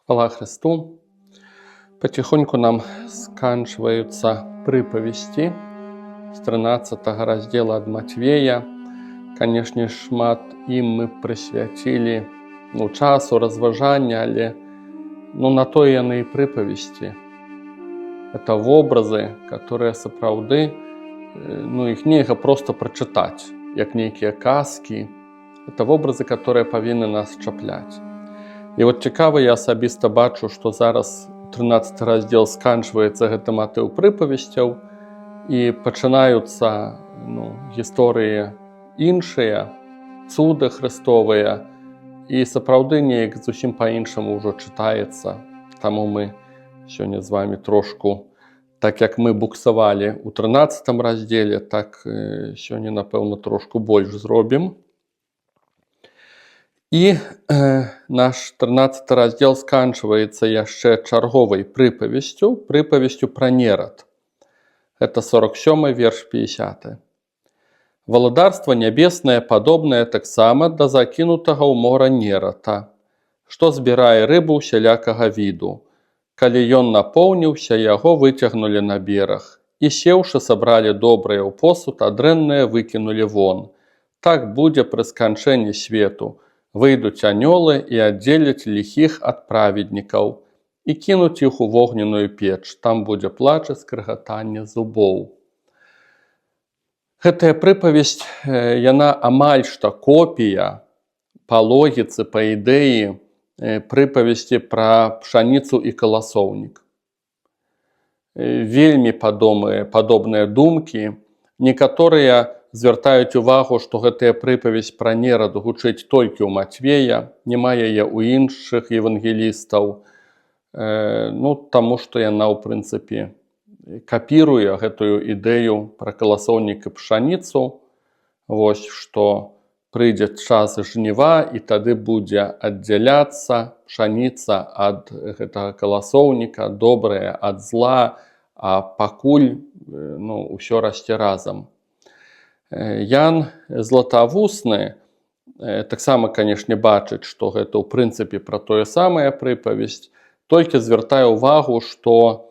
Хвала Христу! Потихоньку нам сканчиваются приповести з 13 раздела ад Матвея. Канешне, шмат ім мы прысвяцілі часу, разважання, але на то яны і прыпавесці. Это вобразы, которые сапраўды, іх нельга просто прачытаць, як нейкія казкі. Это вобразы, которые павінны нас чапляць. І цікава, я асабіста бачу, што зараз 13 раздзел сканчваецца гэты матыў прыпавесцяў і пачынаюцца гісторыі іншыя, цуды хрыстовыя, і сапраўды неяк зусім па-іншаму ўжо чытаецца. Таму мы сёння з вами трошку, так як мы буксавалі ў 13 раздзеле, так сёння, напэўна, трошку больш зробім. І наш 13 раздзел сканчваецца яшчэ чарговай прыпавесцю пра Нерад. Это 47 верш 50. «Валадарство нябеснае падобнае таксама да закінутага ў мора Нерата, што збірае рыбу усялякага віду. Калі ён напоўніўся, яго выцягнулі на бераг, і сеўшы сабралі добрае ў посуд, а дрэннае выкінулі вон. Так будзе пры сканчэнні свету. Выйдуць анёлы і аддзеляць ліхіх ад праведнікаў і кінуць іх у вогненную печ. Там будзе плач і скрыгатанне зубоў». Гэтая прыпавесць, яна амаль што копія па логіцы, па ідэі прыпавесці пра пшаніцу і каласоўнік. Вельмі падобныя думкі. Некаторыя звяртаюць увагу, што гэтая прыпавесць пра Нерад гучыць толькі ў Матвея, няма яе ў іншых евангелістаў, таму што яна, ў прынцыпе, капіруе гэтую ідэю пра каласоўнік і пшаніцу, што прыйдзе час жніва, і тады будзе аддзяляцца пшаніца ад гэтага каласоўніка, добрае ад зла, а пакуль усё расце разам. Ян Златавусны таксама, канешне, бачыць, што гэта ў прынцыпе пра тое самае прыпавесць, толькі звяртае ўвагу, што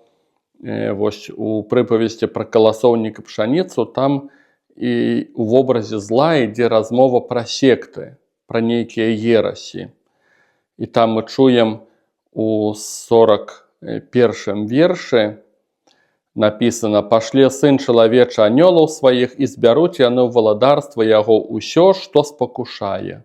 у прыпавесці пра каласоўнік і пшаніцу там і ў вобразе зла ідзе размова пра секты, пра нейкія ерасі. І там мы чуем у 41 вершы напісана: «Пашле сын чалавечы анёлаў сваіх, і збяруць яны ў валадарства яго ўсё, што спакушае,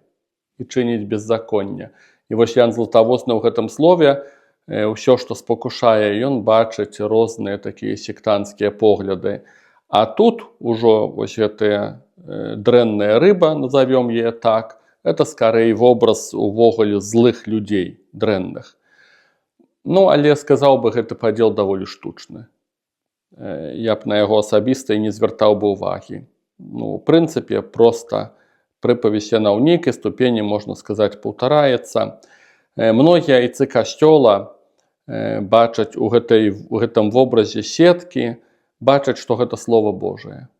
і чыніць беззаконне». І Ян Златавусны ў гэтым слове ўсё, што спакушае, ён бачыць розныя такія сектанцкія погляды. А тут ужо гэтая дрэнная рыба, назовём яе так, это скарэй вобраз увогуле злых людзей, дрэнных. Але, сказаў бы, гэты падзел даволі штучны. Я б на яго асабіста і не звяртаў бы ўвагі. У прынцыпе, проста прыпавесць яна ў нейкай ступені, можна сказаць, паўтараецца. Многія айцы касцёла бачаць у гэтым вобразе сеткі, бачаць, што гэта Слова Божае.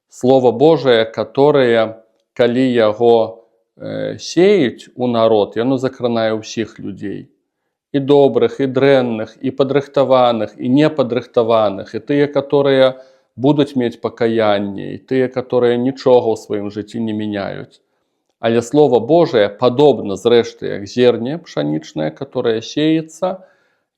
Слова Божае, которое, калі яго сеюць у народ, яно закранае ўсіх людзей. І добрых, і дрэнных, і падрыхтаваных, і непадрыхтаваных, і тыя, которые будуць мець пакаянне, і тыя, которые нічога ў сваім жыцці не мяняюць. Але Слово Божие падобна, зрэшты, як зерне пшанічнае, которое сеецца,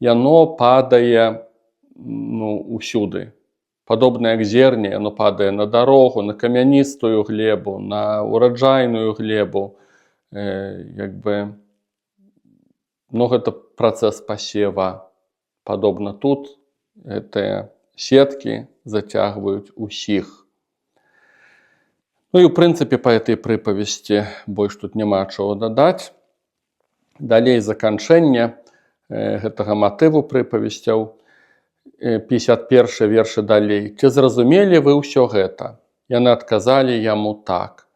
яно падае усюды. Падобна як зерне, яно падае на дарогу, на камяністую глебу, на ураджайную глебу. Гэта працэс пасева. Падобна тут гэтыя сеткі зацягваюць усіх. І, ў прынцыпе, па этой прыпавесці больш тут няма чаго дадаць. Далей заканчэнне гэтага матыву прыпавесцяў. 51 вершы далей. «Ці зразумелі вы ўсё гэта?» Яны адказалі яму так.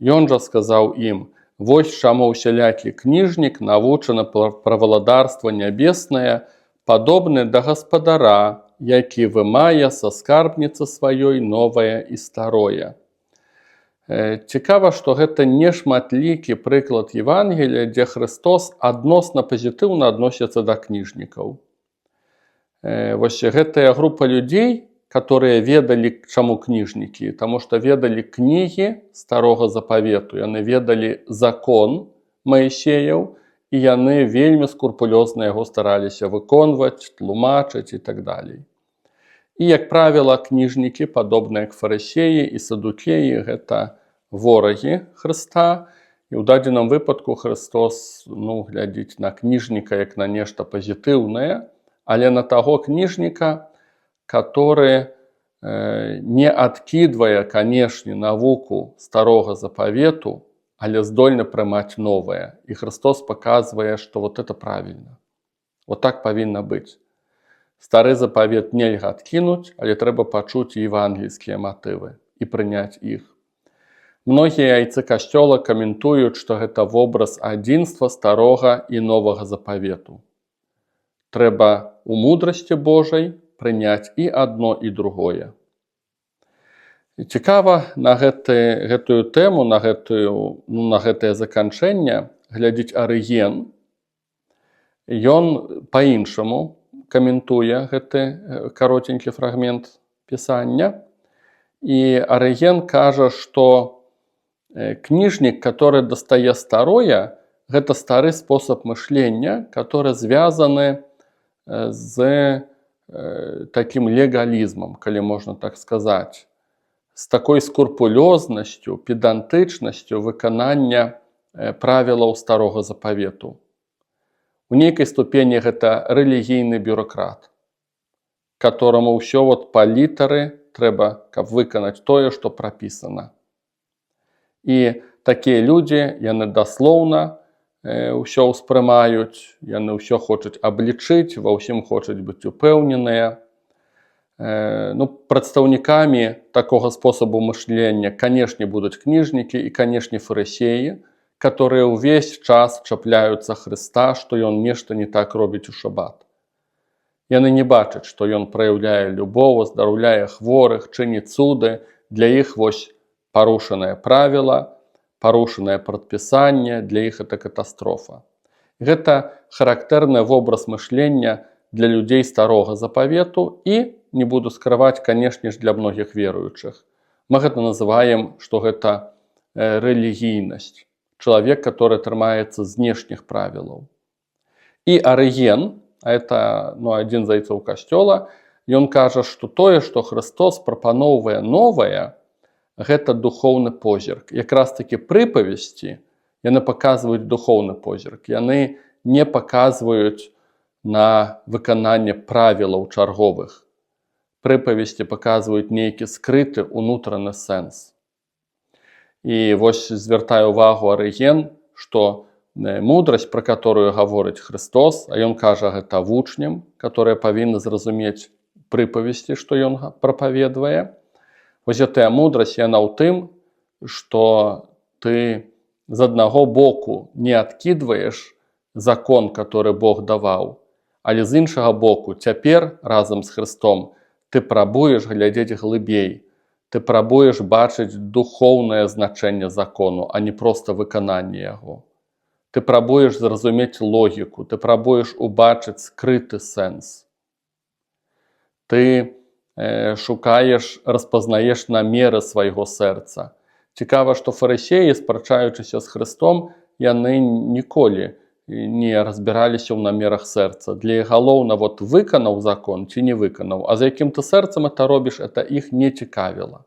Ён жа сказаў ім: «Вось чаму усялякі кніжнік, навучаны пра валадарства нябеснае, падобны да гаспадара, які вымае са скарбніцы сваёй новае і старое». Цікава, што гэта не шматлікі прыклад Евангелія, дзе Христос адносна пазітыўна адносіцца да кніжнікаў. Вось гэтая група людзей, которые ведалі, чаму кніжнікі, таму што ведалі кнігі Старога Запавету, яны ведалі закон Маісеяў, і яны вельмі скрупулёзна яго стараліся выконваць, тлумачыць і так далей. І, як правіла, кніжнікі, падобныя як фарысеі і садукеі, гэта ворагі Хрыста, і ў дадзеным выпадку Христос глядзіць на кніжніка як на нешта пазітыўнае, але на таго кніжніка, который не адкідвае, канешне, навуку Старога Запавету, але здольны прымаць новае. І Христос паказвае, што вот это правільна. Вот так павінна быць. Стары запавет нельга адкінуць, але трэба пачуць евангельскія матывы і прыняць іх. Многія айцы касцёла каментуюць, што гэта вобраз адзінства Старога і Новага Запавету. Трэба у мудрасці Божай прыняць і адно, і другое. Цікава на гэтую тэму, на гэтае заканчэнне глядзіць Арыген. Ён па-іншаму каментуе гэты каротенькі фрагмент пісання. І Арыген кажа, што кніжнік, который дастае старое, гэта стары спосаб мышлення, который звязаны з таким легалізмам, калі можна так сказаць, з такой скрупулёзнасцю, педантычнасцю выканання правілаў Старога Запавету. У нейкай ступені гэта рэлігійны бюрократ, которому ўсё па літары трэба, каб выканаць тое, што прапісана. І такія людзі, яны даслоўна ўсё ўспрымаюць, яны ўсё хочуць аблічыць, ва ўсім хочуць быць упэўненыя. Прадстаўнікамі такога спосабу мышлення, канешне, будуць кніжнікі і, канешне, фарысеі, которые ўвесь час чапляюцца Хрыста, што ён нешта не так робіць у шабат. Яны не бачаць, што ён праяўляе любоў, аздараўляе хворых, чыніць цуды. Для іх вось парушанае правіла, парушанае прадпісанне, для іх это катастрофа. Гэта характэрны вобраз мышлення для людзей Старога Запавету і, не буду скрываць, канешне ж, для многіх веруючых. Мы гэта называем, што гэта рэлігійнасць. Чалавек, который трымаецца знешніх правілаў. І Арыген, а это адзін з айцоў касцёла, ён кажа, што тое, што Христос прапаноўвае новае, гэта духоўны позірк. Якраз такі прыпавесці, яны паказваюць духоўны позірк. Яны не паказваюць на выкананне правілаў чарговых. Прыпавесці паказваюць нейкі скрыты ўнутраны сэнс. І вось звяртаю увагу Арыген, што мудрасць, пра которую гаворыць Христос, а ён кажа гэта вучням, которые павінны зразумець прыпавесці, што ён прапаведвае. Вось гэтая мудрасць, яна ў тым, што ты з аднаго боку не адкідваеш закон, который Бог даваў, але з іншага боку цяпер разам з Христом ты прабуеш глядзець глыбей, ты прабуеш бачыць духоўнае значэнне закону, а не проста выкананне яго. Ты прабуеш зразумець логіку, ты прабуеш убачыць скрыты сэнс. Ты шукаеш, распазнаеш намеры свайго сэрца. Цікава, што фарысеі, спрачаючыся з Христом, яны ніколі не разбіраліся ў намерах сэрца. Для іх галоўна, выканаў закон ці не выканаў, а за якім ты сэрцам это робіш, это іх не цікавіла.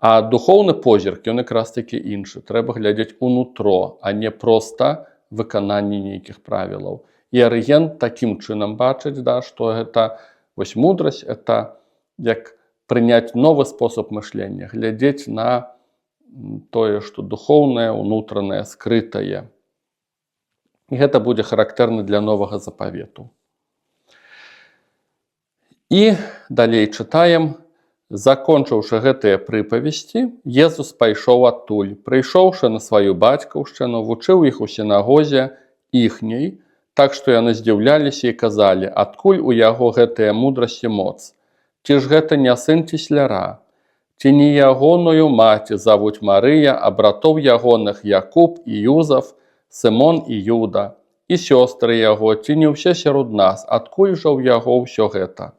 А духоўны позірк, ён якраз такі іншы. Трэба глядзець унутро, а не проста выкананне нейкіх правілаў. І Арыген такім чынам бачыць, што гэта вось мудрасць, это як прыняць новы спосаб мышлення, глядзець на тое, што духоўнае, унутранае, скрытае. І гэта будзе характэрна для Новага Запавету. І далей чытаем. Закончыўшы гэтыя прыпавесці, Езус пайшоў адтуль, прыйшоўшы на сваю бацькаўшчыну, вучыў іх у сінагозе іхняй, так што яны здзіўляліся і казалі, адкуль у яго гэтая мудрасць і моц? Ці ж гэта не сын цесляра? Ці не ягоную маці завуць Марыя, а братоў ягоных Якуб і Юзаф, Сымон і Юда, і сёстры яго, ці не ўсе сярод нас, адкуль жа ў яго ўсё гэта?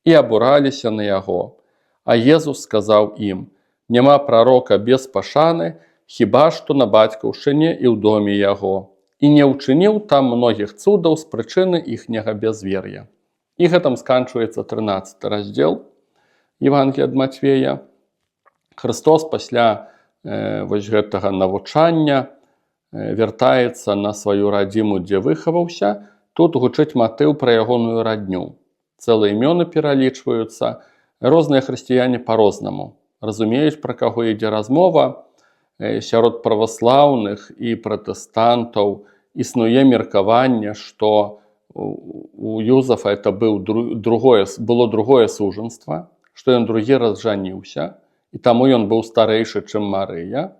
І абураліся на яго. А Езус сказаў ім: няма прарока без пашаны, хіба што на бацькаўшчыне і ў доме яго. І не ўчыніў там многіх цудаў з прычыны іхняга бязвер'я. І гэтым сканчваецца 13 раздзел Евангелія ад Матвея. Христос пасля вось гэтага навучання вяртаецца на сваю радзіму, дзе выхаваўся. Тут гучыць матыў пра ягоную радню. Цэлыя імёны пералічваюцца. Розныя хрысціяне па-рознаму разумеюць, пра каго ідзе размова. Сярод праваслаўных і пратэстантаў існуе меркаванне, што у Юзафа это было другое сужанства, што ён другі раз жаніўся, і таму ён быў старэйшы, чым Марыя.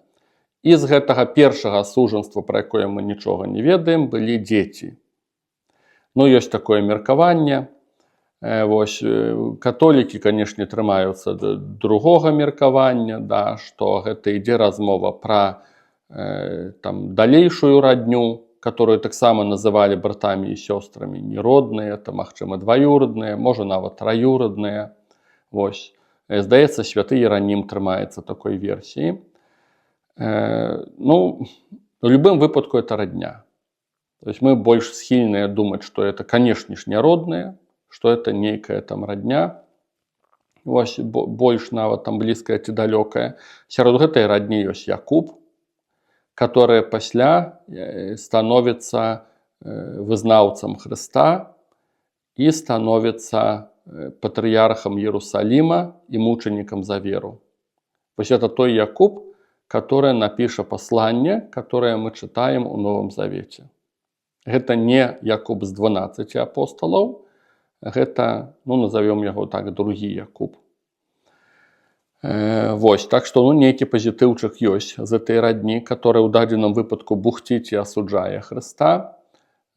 І з гэтага першага сужанства, пра якое мы нічога не ведаем, былі дзеці. Ну, ёсць такое меркаванне. Вось, католікі, канешне, трымаюцца другога меркавання, да, што гэта ідзе размова пра далейшую радню, которую таксама называлі братамі і сёстрамі, не родныя, то, магчыма, дваюродныя, можа, нават траюродныя. Вось. Здаецца, святы Іеранім трымаецца такой версіі. Ну, у любым выпадку это родня. То есть мы больш схільныя думаць, што это, канешне ж, не родныя, што это нейкая там родня. Вось, больш нават там блізкая ці далёкая. Сярод гэтай радні ёсць Якуб, который пасля становіцца вызнаўцам Хрыста і становіцца патрыярхам Иерусалима и мучеником за веру. Вось это той Якуб, который напіша послание, которое мы читаем у Новом Завете. Гэта не Якуб з 12 апостолаў, гэта, ну, назовем яго так, другі Якуб. Вось, так што, ну, нейкі пазітыўчык ёсць з этой радні, который ў дадзеным выпадку бухціць і асуджае Хрыста.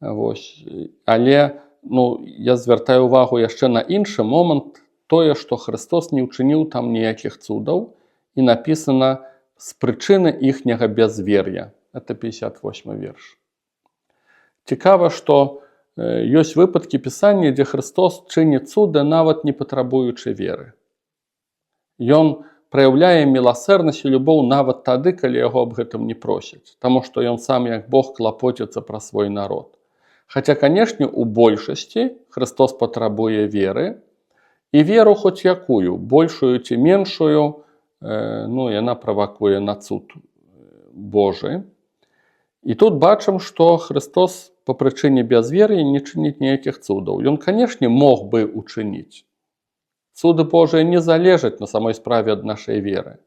Вось. Але, ну, я звяртаю увагу яшчэ на іншы момант, тое, што Христос не ўчыніў там ніякіх цудаў, і напісана з прычыны іхняга бязвер'я. Это 58 верш. Цікава, што ёсць выпадкі пісання, дзе Христос чыніць цуды, нават не патрабуючы веры. Ён праяўляе міласэрнасць і любоў нават тады, калі яго аб гэтым не просяць, таму што ён сам як Бог клапоціцца пра свой народ. Хаця, канешне, у большасці Христос патрабуе веры, і веру хоць якую, большую ці меншую, ну, яна правакуе на цуд Божы. І тут бачым, што Христос па прычыне бязвер'я не чыніць ніякіх цудаў. Ён, канешне, мог бы учыніць. Цуды Божыя не залежаць на самой справе ад нашай веры.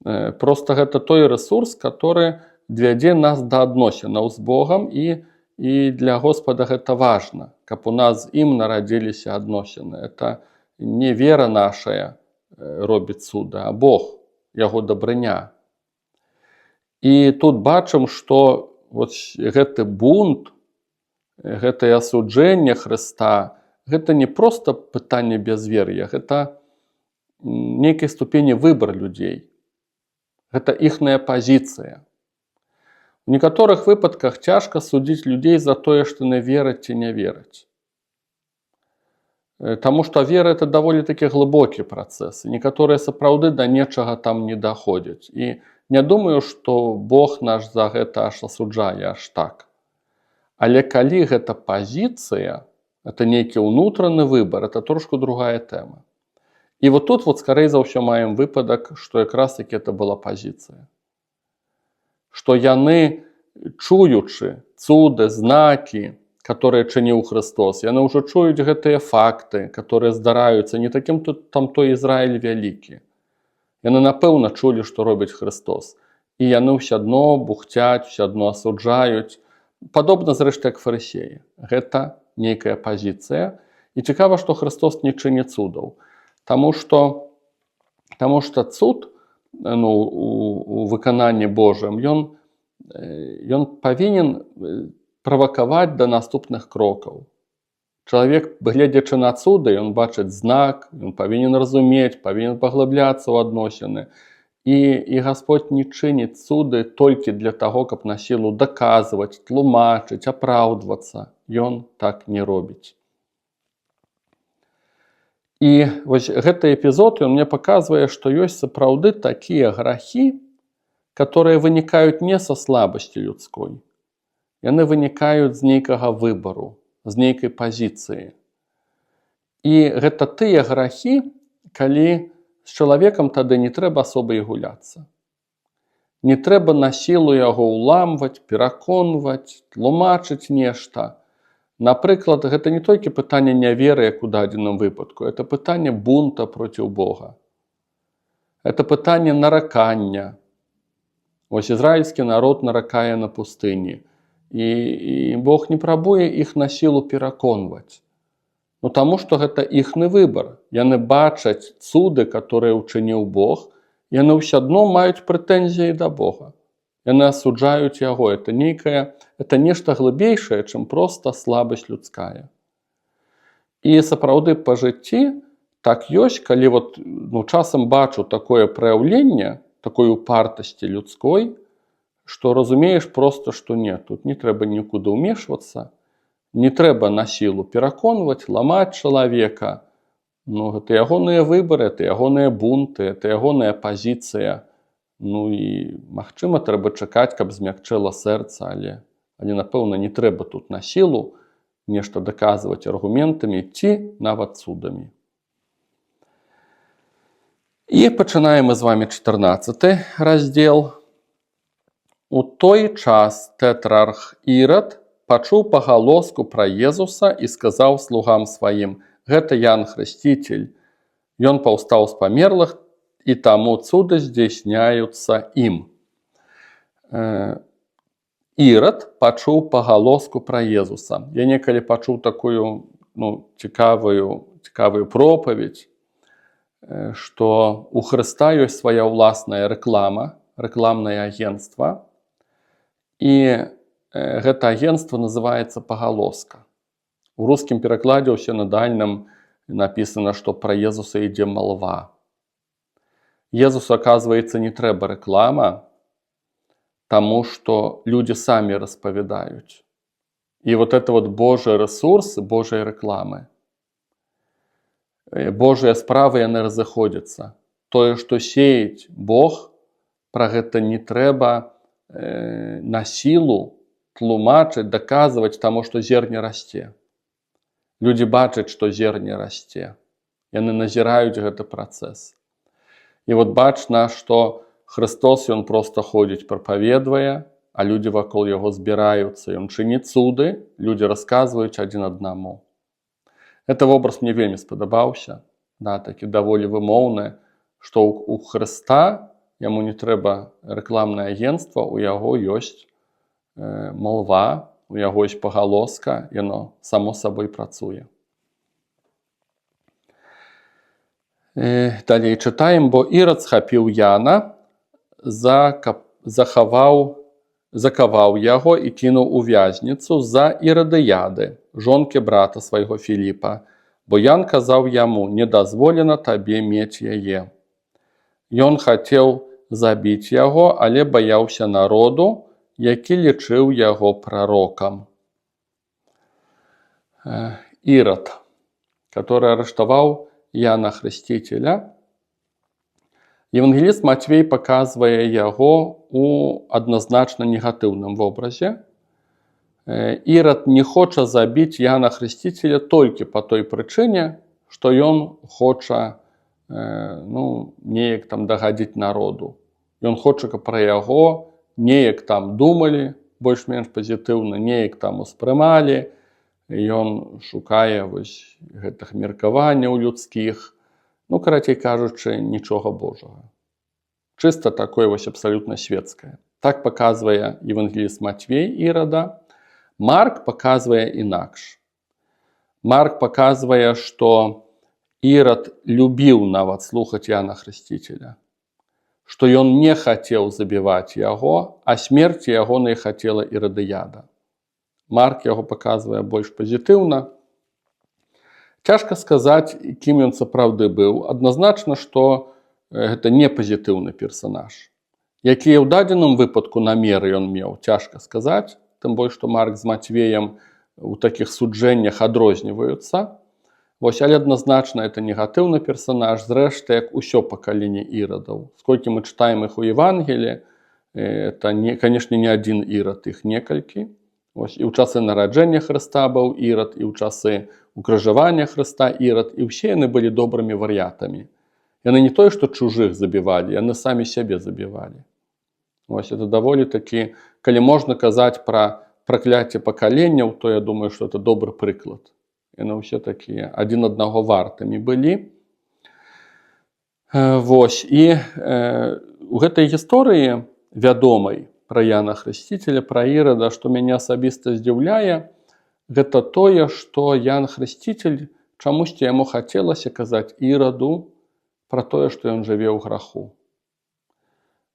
Проста гэта той рэсурс, который вядзе нас да адносінаў з Богам, і для Господа гэта важна, каб у нас з ім нарадзіліся адносіны. Это не вера нашая робіць цуды, а Бог, яго дабрыня. І тут бачым, што гэты бунт, гэтае асуджэнне Хрыста, гэта не проста пытанне бязвер'я, гэта нейкай ступені выбар людзей. Гэта іхная пазіцыя. У некаторых выпадках цяжка судзіць людзей за тое, што яны вераць ці не вераць. Таму што вера – это даволі такі глыбокі працэс. Некаторыя сапраўды да нечага там не даходзяць. І не думаю, што Бог наш за гэта аж асуджае аж так. Але калі гэта пазіцыя, это нейкі ўнутраны выбар, это трошку другая тэма. І вот тут, скорей за ўсё, маем выпадак, што якраз таки это была пазіцыя. Што яны, чуючы цуды, знакі, которые чыніў Христос, яны ўжо чуюць гэтыя факты, которые здараюцца, не такім там той Ізраіль вялікі. Яны, напэўна, чулі, што робіць Христос. І яны ўсё адно бухцяць, ўсё адно асуджаюць. Падобна, зрэшты, як фарысеі. Гэта нейкая пазіцыя. І цікава, што Христос не чыніць цудаў. Таму што цуд, ну, у выкананні Божым, ён павінен правакаваць да наступных крокаў. Чалавек, гледзячы на цуды, ён бачыць знак, ён павінен разумець, павінен паглыбляцца ў адносіны. І Гасподь не чыніць цуды толькі для таго, каб на сілу даказваць, тлумачыць, апраўдвацца. Ён так не робіць. І вось гэты эпізод ён мне паказвае, што ёсць сапраўды такія грахі, которые вынікаюць не са слабасці людской. Яны вынікаюць з нейкага выбару, з нейкай пазіцыі. І гэта тыя грахі, калі з чалавекам тады не трэба асоба і гуляцца. Не трэба на сілу яго ўламваць, пераконваць, тлумачыць нешта. Напрыклад, гэта не толькі пытанне няверы, як у дадзеным выпадку, это пытанне бунта проціў Бога. Это пытанне наракання. Вось ізраільскі народ наракае на пустыні. І Бог не прабуе іх на сілу пераконваць. Ну, таму што гэта іхны выбар. Яны бачаць цуды, которые учыніў Бог, яны ўсё адно маюць прэтэнзіі да Бога. Яны асуджаюць яго. Это нешта глыбейшае, чым проста слабасць людская. І сапраўды па жыцці так ёсць, калі часам бачу такое праяўленне, такой упартасці людской, што разумееш проста, што не, тут не трэба нікуды ўмешвацца, не трэба на сілу пераконваць, ламаць чалавека. Ну, гэта ягоныя выбары, это ягоныя бунты, это ягоная пазіцыя. Ну і, магчыма, трэба чакаць, каб змякчэла сэрца, але напэўна, не трэба тут на сілу нешта даказваць аргументамі ці нават цудамі. І пачынаем мы з вамі 14 раздзел. У той час тэтрарх Ірад пачуў пагалоску пра Езуса і сказаў слугам сваім: «Гэта Ян Хрысціцель. Ён паўстаў з памерлых, і таму цуды здзяйсняюцца ім». Ірад пачуў пагалоску пра Езуса. Я некалі пачуў такую цікавую пропаведь, што у Хрыста ёсць свая ўласная рэклама, рэкламнае агенцтва. І гэта агенцтва называецца «Пагалоска». У рускім перакладзе ў сінадальным напісана, што пра Езуса ідзе малва. Езусу, аказваецца, не трэба рэклама, таму што людзі самі распавядаюць. І это Божыя рэсурсы, Божыя рэкламы. Божыя справы яны разыходзяцца. Тое, што сеяць Бог, пра гэта не трэба на сілу тлумачыць, даказваць, таму што зерне расце. Людзі бачаць, што зерне расце. Яны назіраюць гэты працэс. І бачна, што Хрыстос, ён проста ходзіць, прапаведвае, а людзі вакол яго збіраюцца. Ён чыніць цуды, людзі расказваюць адзін аднаму. Гэты вобраз мне вельмі спадабаўся, такі даволі вымоўны, што ў Хрыста яму не трэба рэкламнае агенцтва, у яго ёсць малва, у яго ёсць пагалоска, яно само сабой працуе. Далей чытаем, бо Ірад схапіў Яна, закаваў яго і кінуў у вязніцу за Ірадыяды, жонкі брата свайго Філіпа, бо Ян казаў яму: «Не дазволена табе мець яе». Ён хацеў забіць яго, але баяўся народу, які лічыў яго прарокам. Ірад, который арыштаваў Яна Хрысціцеля, евангеліст Матвей паказвае яго у адназначна негатыўным вобразе. Ірад не хоча забіць Яна Хрысціцеля толькі па той прычыне, што ён хоча неяк дагадзіць народу. Ён хоча, каб пра яго неяк думалі, больш-менш пазітыўна, неяк успрымалі. Ён шукае гэтых меркаванняў людскіх. Карацей кажучы, нічога Божага. Чыста такое абсалютна светскае. Так паказвае евангеліст Матвей Ірада. Марк паказвае інакш. Марк паказвае, што Ірад любіў нават слухаць Яна Хрысціцеля. Што ён не хацеў забіваць яго, а смерці ягонай хацела Ірадыяда. Марк яго паказвае больш пазітыўна. Цяжка сказаць, кім ён сапраўды быў. Адназначна, што гэта не пазітыўны персанаж. Якія ў дадзеным выпадку намеры ён меў, цяжка сказаць, тым больш, што Марк з Матвеем у такіх суджэннях адрозніваюцца. Вось, але адназначна это негатыўны персанаж, зрэшты, як усё пакаленне ірадаў. Сколькі мы чытаем іх у Евангелі, это, канешне, не адзін ірад, іх некалькі. Ось, і ў часы нараджэння Хрыста быў ірад, і ў часы укрыжавання Хрыста ірад, і ўсе яны былі добрымі вар'ятамі. Яны не тое, што чужых забівалі, яны самі сябе забівалі. Ось, это даволі такі, калі можна казаць пра пракляцце пакаленняў, то я думаю, што это добры прыклад. Яны ўсе такія адзін аднаго вартымі былі. Вось, і у гэтай гісторыі вядомай пра Яна Хрысціцеля, пра Ірада, што мяне асабіста здзіўляе, гэта тое, што Ян Хрысціцель, чамусьці яму хацелася казаць Іраду пра тое, што ён жыве ў граху.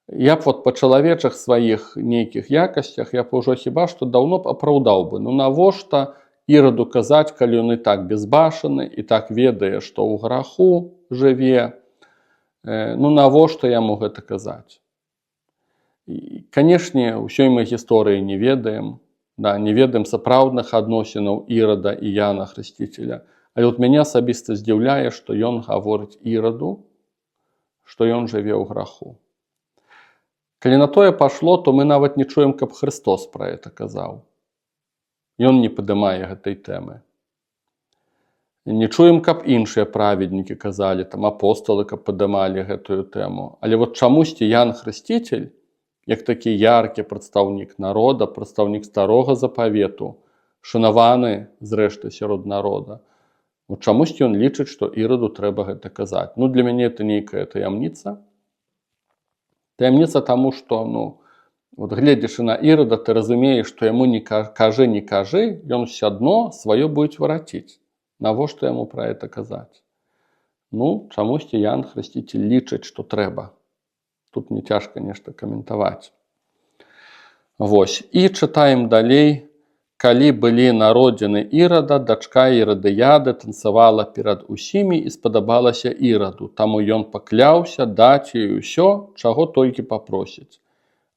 Я б па чалавечых сваіх нейкіх якасцях, я б ужо хіба што даўно б апраўдаў бы. Ну навошта Іраду казаць, калі ён і так бязбашаны, і так ведае, што ў граху жыве. Ну навошта яму гэта казаць? Канешне, усёй мы гісторыі не ведаем, не ведаем сапраўдных адносінаў Ірада і Яна Хрысціцеля. Але мяне асабіста здзіўляе, што ён гаворыць Іраду, што ён жыве ў граху. Калі на тое пашло, то мы нават не чуем, каб Хрыстос пра гэта казаў. Ён не падымае гэтай тэмы. Не чуем, каб іншыя праведнікі казалі, там апосталы, каб падымалі гэтую тэму. Але чамусьці Ян Хрысціцель, як такі яркі прадстаўнік народа, прадстаўнік старога запавету, шанаваны, зрэшты, сярод народа, чамусьці ён лічыць, што Іраду трэба гэта казаць. Ну, для мяне это нейкая таямніца. Таямніца таму, што, гледзячы на Ірада, ты разумееш, што яму не кажы, ён ўсё адно сваё будзе вараціць. Навошта яму пра гэта казаць? Чамусьці Ян Хрысціцель лічыць, што трэба. Тут не цяжка нешта каментаваць. Вось, і чытаем далей. Калі былі народзіны Ірада, дачка Ірадыяды танцавала перад усімі і спадабалася Іраду. Таму ён пакляўся даць ёй усё, чаго толькі папросіць.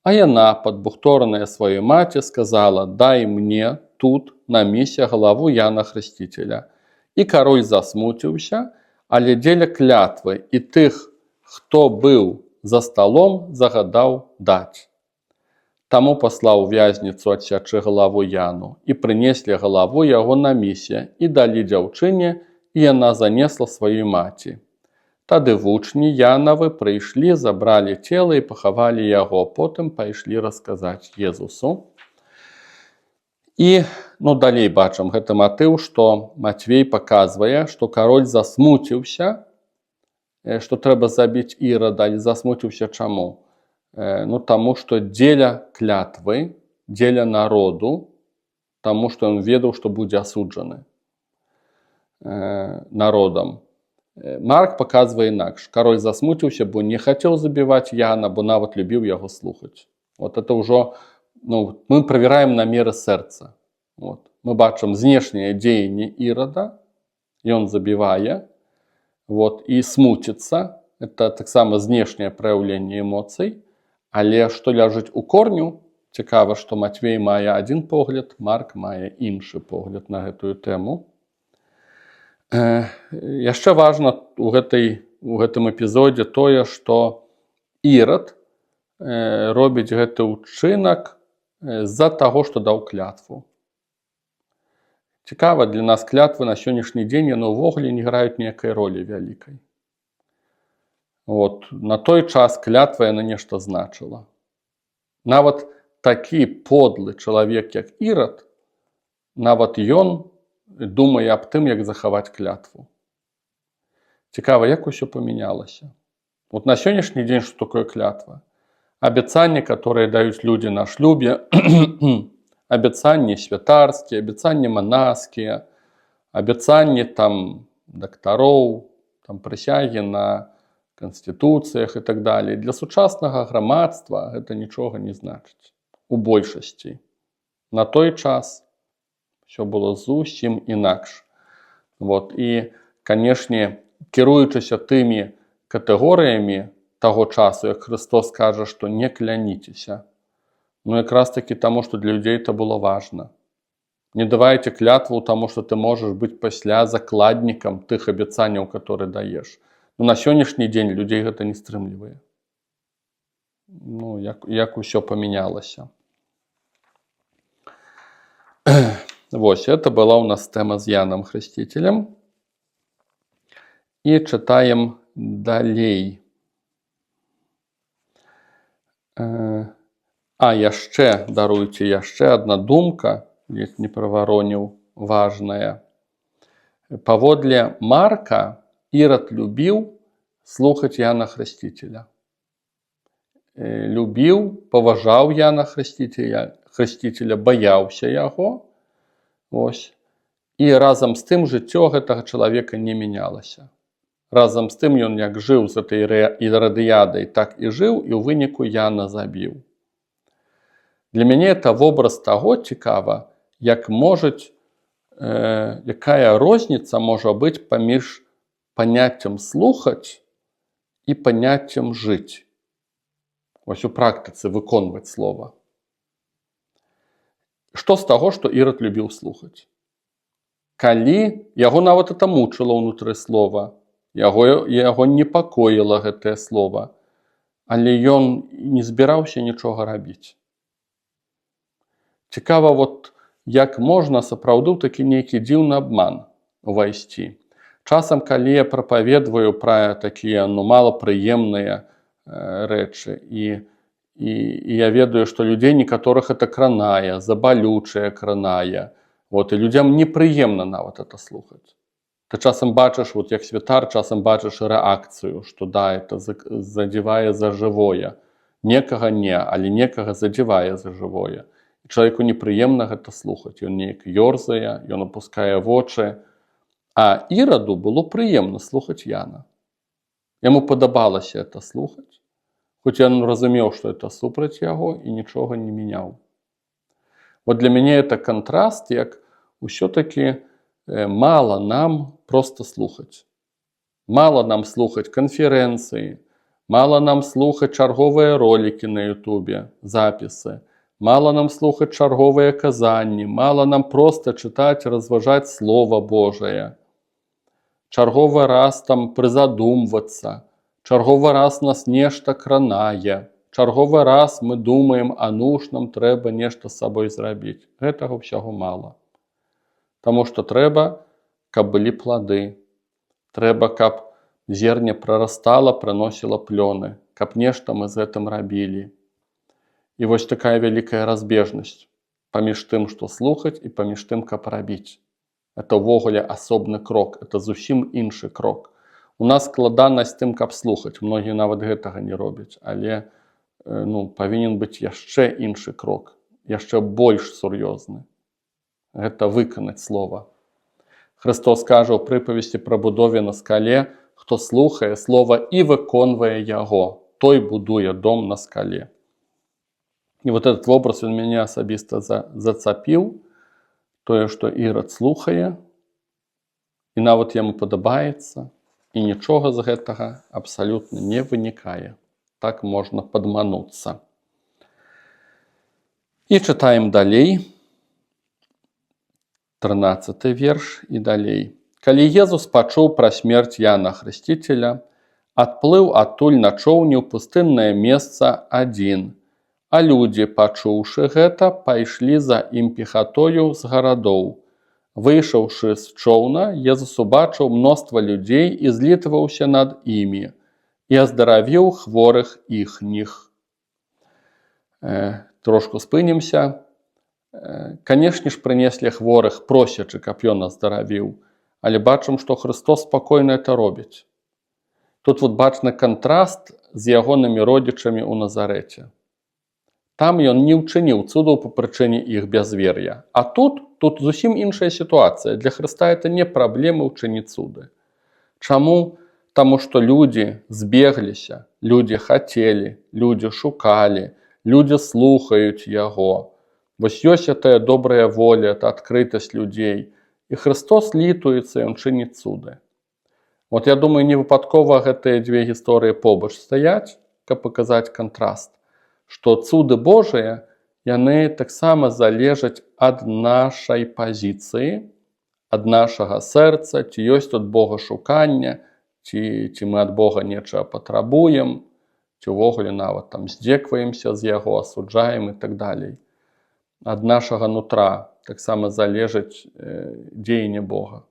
А яна, падбухтораная сваёй маці, сказала: «Дай мне тут на місе галаву Яна Хрысціцеля». І кароль засмуціўся, але дзеля клятвы і тых, хто быў за сталом, загадаў даць. Таму паслаў вязніцу адсячы галаву Яну, і прынеслі галаву яго на місе, і далі дзяўчыне, і яна занесла сваёй маці. Тады вучні Янавы прыйшлі, забралі цела і пахавалі яго, потым пайшлі расказаць Езусу. І, далей бачым гэты матыў, што Матвей паказвае, што кароль засмуціўся, што трэба забіць Ірада, але засмуціўся чаму? Таму, што дзеля клятвы, дзеля народу, таму, што ён ведаў, што будзе асуджаны народам. Марк паказвае інакш. Кароль засмуціўся, бо не хацеў забіваць Яна, бо нават любіў яго слухаць. Это ўжо, мы правяраем намеры сэрца. Мы бачым знешнія дзеянні Ірада, ён забівае, і смуціцца. Это таксама знешняе праяўленне эмоцый. Але што ляжыць у корню, цікава, што Матвей мае адзін погляд, Марк мае іншы погляд на гэтую тэму. Яшчэ важна у гэтым эпізодзе тое, што Ірад робіць гэты ўчынак з-за таго, што даў клятву. Цікава, для нас клятвы на сённяшні дзень яны ўвогуле не граюць ніякай ролі вялікай. На той час клятва яна нешта значыла. Нават такі подлы чалавек, як Ірад, нават ён думае аб тым, як захаваць клятву. Цікава, як усё памянялася. На сённяшні дзень што такое клятва? Абяцанні, которые даюць людзі на шлюбе, абяцанні святарскія, абяцанні манаскія, абяцанні дактароў, прысягі на канстытуцыях і так далей. Для сучаснага грамадства гэта нічога не значыць. У большасці. На той час ўсё было зусім інакш. Вот. І, канешне, кіруючыся тымі катэгорыямі таго часу, як Христос кажа, што не кляніцеся. Ну, якраз таки таму, што для людзей это было важна. Не давайце клятву таму, што ты можаш быць пасля закладнікам тых абяцанняў, которые даеш. Ну, на сённяшні дзень людзей гэта не стрымлівае. Ну, як усё памянялася. Вось, это была у нас тэма з Яном Хрысцітелем. І чытаем далей. Яшчэ, даруйце, яшчэ адна думка, ледзь не правароніў, важная. Паводле Марка, Ірад любіў слухаць Яна Хрысцітеля. Любіў, паважаў Яна Хрысцітеля, баяўся яго. Ось. І разам з тым жыццё гэтага чалавека не мянялася. Разам з тым ён як жыў з этой Ірадыядай, так і жыў, і ў выніку Яна забіў. Для мяне это вобраз таго цікава, якая розніца можа быць паміж паняццем слухаць і паняццем жыць. Ось у практыцы выконваць слова. Што з таго, што Ірад любіў слухаць? Калі яго нават это мучыла ўнутры слова, яго непакоіла гэтае слова, але ён не збіраўся нічога рабіць. Цікава, як можна сапраўды ў такі нейкі дзіўны абман увайсці. Часам, калі я прапаведваю пра такія малапрыемныя рэчы, і я ведаю, што людзей некаторых это кранае, забалючае кранае, і людзям непрыемна нават это слухаць. Ты часам бачыш, як святар, часам бачыш рэакцыю, што да, это задзівае за жывое. Некага не, але некага задзівае за жывое. Чалавеку непрыемна гэта слухаць. Ён неяк ёрзае, ён апускае вочы. А Іраду было прыемна слухаць Яна. Яму падабалася это слухаць, хоць ён разумеў, што это супраць яго і нічога не мяняў. Для мяне это кантраст, як усё-таки мала нам просто слухаць. Мала нам слухаць канферэнцыі, мала нам слухаць чарговыя ролікі на Ютубе, запісы, мала нам слухаць чарговыя казанні, мала нам проста чытаць, разважаць Слова Божае. Чарговы раз там прызадумвацца, чарговы раз нас нешта кранае, чарговы раз мы думаем, нам трэба нешта з сабой зрабіць. Гэтага ўсяго мала. Таму што трэба, каб былі плады. Трэба, каб зерне прарастала, прыносіла плёны, каб нешта мы з гэтым рабілі. І вось такая вялікая разбежнасць паміж тым, што слухаць, і паміж тым, каб рабіць. Это ўвогуле асобны крок, это зусім іншы крок. У нас складанасць тым, каб слухаць. Многія нават гэтага не робяць, але павінен быць яшчэ іншы крок, яшчэ больш сур'ёзны. Гэта выканаць слова. Христос кажа ў прыпавесці пра будове на скале, хто слухае слова і выконвае яго, той будуе дом на скале. І этот вобраз ён мяне асабіста зацапіў, тое, што Ірад слухае, і нават яму падабаецца, і нічога з гэтага абсалютна не вынікае. Так можна падмануцца. І чытаем далей. 13 верш і далей. Калі Езус пачуў пра смерць Яна Хрысцітеля, адплыў адтуль на чоўне ў пустыннае месца адзін, а людзі, пачуўшы гэта, пайшлі за ім пехатою з гарадоў. Выйшаўшы з чоўна, Езус убачыў мноства людзей і злітваўся над імі, і аздаравіў хворых іхніх. Трошку спынімся. Канешне ж, прынеслі хворых, просячы, каб ён аздаравіў, але бачым, што Христос спакойна это робіць. Тут бачны кантраст з ягонымі родзічамі ў Назарэце. Там ён не ўчыніў цудаў па прычыне іх бязвер'я. А тут зусім іншая сітуацыя. Для Хрыста это не праблема ўчыніць цуды. Чаму? Таму што людзі збегліся, людзі хацелі, людзі шукалі, людзі слухаюць яго. Вось ёсць гэтая добрая воля, это адкрытасць людзей. і Христос літуецца, ён чыніць цуды. Вот я думаю, не выпадкова гэтыя дзве гісторыі побач стаяць, каб паказаць кантраст, што цуды Божыя, яны таксама залежаць ад нашай пазіцыі, ад нашага сэрца, ці ёсць тут богашуканне, ці мы ад Бога нечага патрабуем, ці ўвогуле нават там здзекваемся з яго, асуджаем і так далей. Ад нашага нутра таксама залежыць дзеянне Бога.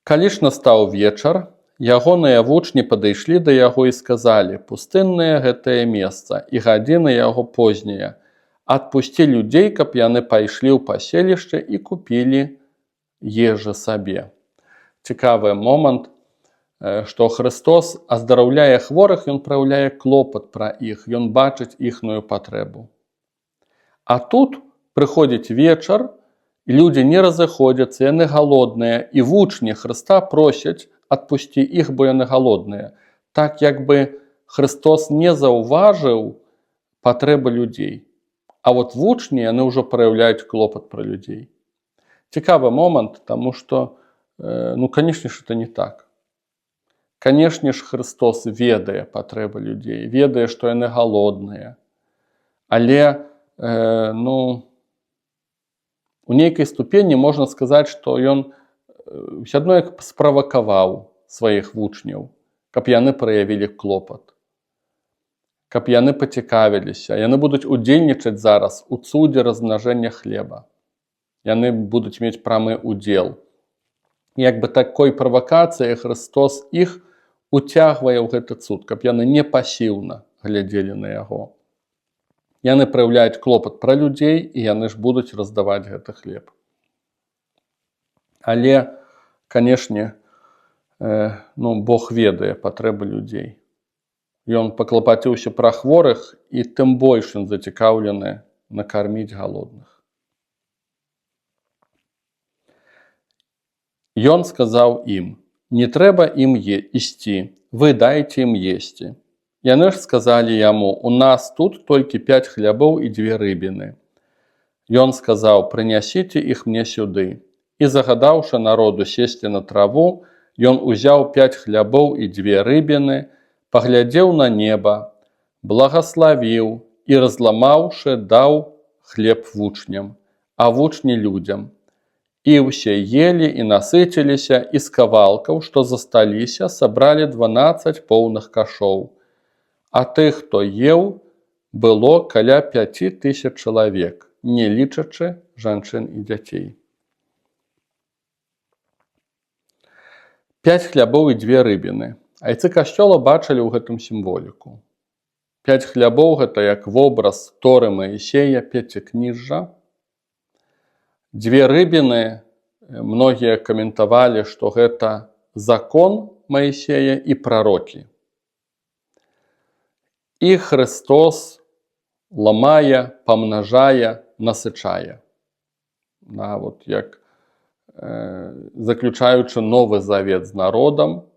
Калі ж настаў вечар, ягоныя вучні падышлі да яго і сказалі: «Пустыннае гэтае месца, і гадзіна яго позняя. Адпусці людзей, каб яны пайшлі ў паселішча і купілі ежы сабе». Цікавы момант, што Христос аздараўляе хворых, ён праяўляе клопат пра іх, ён бачыць іхную патрэбу. А тут прыходзіць вечар, і людзі не разыходзяцца, яны галодныя, і вучні Хрыста просяць адпусці іх, бо яны галодныя. Так, як бы Христос не заўважыў патрэбы людзей. А вот вучні, яны ўжо праяўляюць клопат пра людзей. Цікавы момант, таму што, канешне ж, это не так. Канешне ж, Христос ведае патрэбы людзей, ведае, што яны галодныя. Але, у нейкай ступені можна сказаць, што ён ўсё адно як справакаваў сваіх вучняў, каб яны праявілі клопат, каб яны пацікавіліся. Яны будуць удзельнічаць зараз у цудзе размнажэння хлеба. Яны будуць мець прамы удзел. Як бы такой правакацыяй Христос іх уцягвае ў гэты цуд, каб яны не пасіўна глядзелі на яго. Яны праяўляюць клопат пра людзей, і яны ж будуць раздаваць гэты хлеб. Але, канешне, Бог ведае патрэбы людзей. Ён паклапаціўся пра хворых, і тым больш ён зацікаўлены накарміць галодных. Ён сказаў ім: «Не трэба ім ісці, вы дайце ім есці». Яны ж сказалі яму: «У нас тут толькі 5 хлябоў і 2 рыбіны». Ён сказаў: «Прынясіце іх мне сюды». І загадаўшы народу сесці на траву, ён узяў 5 хлябоў і 2 рыбіны, паглядзеў на неба, благаславіў і, разламаўшы, даў хлеб вучням, а вучні людзям. І ўсе елі і насыціліся, і з кавалкаў, што засталіся, сабралі 12 поўных кашоў. А тых, хто еў, было каля 5000 чалавек, не лічачы жанчын і дзяцей. 5 хлябоў і 2 рыбіны. Айцы касцёла бачылі ў гэтым сімволіку. 5 хлябоў – гэта як вобраз Торы Маісея, пяцікніжжа. 2 рыбіны, многія каментавалі, што гэта закон Маісея і прарокі. І Христос ламае, памнажае, насычае. Вот як заключаючы новы завет з народам,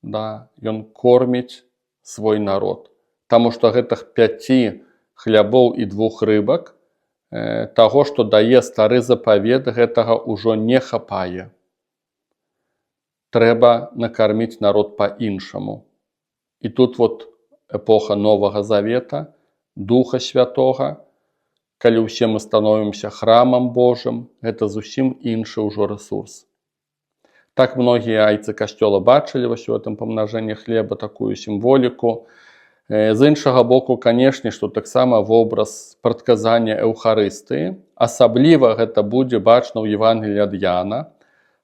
ён корміць свой народ. Таму што гэтых 5 хлябоў і 2 рыбак, таго, што дае стары запавет, гэтага ўжо не хапае. Трэба накарміць народ па-іншаму. І тут вот эпоха Новага Завета, Духа Святога, калі ўсе мы становімся храмам Божым, гэта зусім іншы ўжо рэсурс. Так многія айцы касцёла бачылі вось у гэтым памнажэнні хлеба такую сімволіку. З іншага боку, канешне, што таксама вобраз прадказання Эўхарыстыі, асабліва гэта будзе бачна ў Евангеліі ад Яна,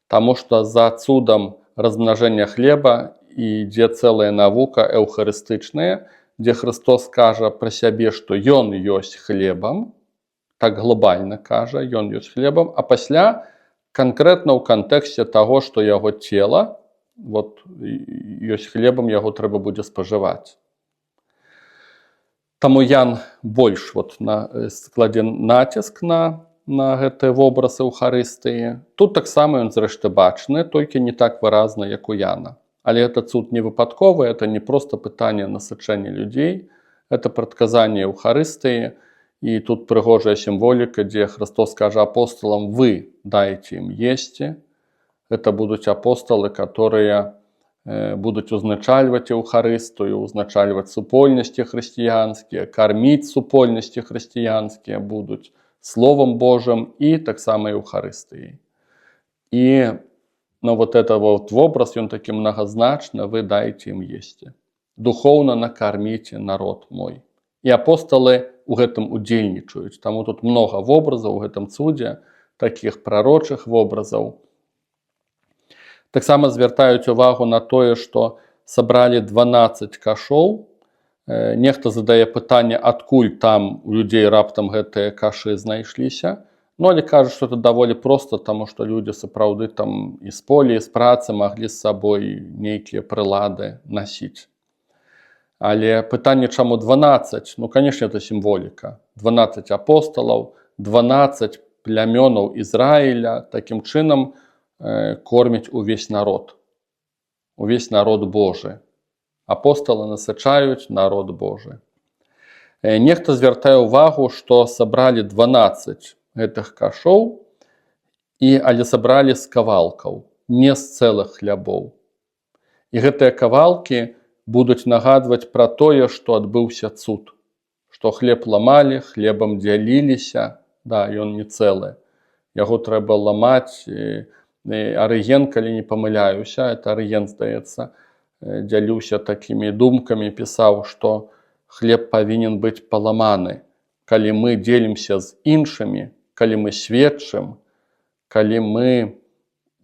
таму што за цудам размнажэння хлеба ідзе цэлая навука эўхарыстычная, дзе Христос кажа пра сябе, што ён ёсць хлебам, так глобальна кажа, ён ёсць хлебам, а пасля канкрэтна ў кантэксце таго, што яго цела ёсць хлебам, яго трэба будзе спажываць. Таму Ян больш складзе націск на гэты вобраз Эўхарыстыі. Тут таксама ён зрэшты бачны, толькі не так выразна, як у Яна. Але гэта цуд не выпадковы, это не проста пытанне насычэння людзей, это прадказанне Эўхарыстыі. І тут прыгожая сімволіка, дзе Христос кажа апостолам: вы дайце ім есці. Гэта будуць апосталы, которые будуць узначальваць Еўхарыстыю, узначальваць супольнасці хрысціянскія, карміць супольнасці хрысціянскія будуць Словом Божым і таксама Еўхарыстыяй. І вот это вот вобраз, ён такі многазначны: вы дайце ім есці. Духоўна накарміце народ мой. І апосталы у гэтым удзельнічаюць. Таму тут много вобразаў у гэтым цудзе, такіх прарочых вобразаў. Таксама звяртаюць увагу на тое, што сабралі 12 кашоў. Нехта задае пытанне, адкуль там у людзей раптам гэтыя кашы знайшліся. Але кажуць, што это даволі проста, таму што людзі сапраўды там і з полі, і з працы маглі з сабой нейкія прылады насіць. Але пытанне, чаму 12? Ну, канешне, это сімволіка. 12 апосталаў, 12 плямёнаў Ізраіля такім чынам кормяць увесь народ. Увесь народ Божы. Апосталы насычаюць народ Божы. Нехта звяртае ўвагу, што сабралі 12 гэтых кашоў, але сабралі з кавалкаў, не з цэлых хлябоў. І гэтыя кавалкі будуць нагадваць пра тое, што адбыўся цуд. Што хлеб ламалі, хлебам дзяліліся, да, ён не цэлы. Яго трэба ламаць. Арыген, калі не памыляюся, это Арыген, здаецца, дзяліўся такімі думкамі, пісаў, што хлеб павінен быць паламаны. Калі мы дзелімся з іншымі, калі мы сведчым, калі мы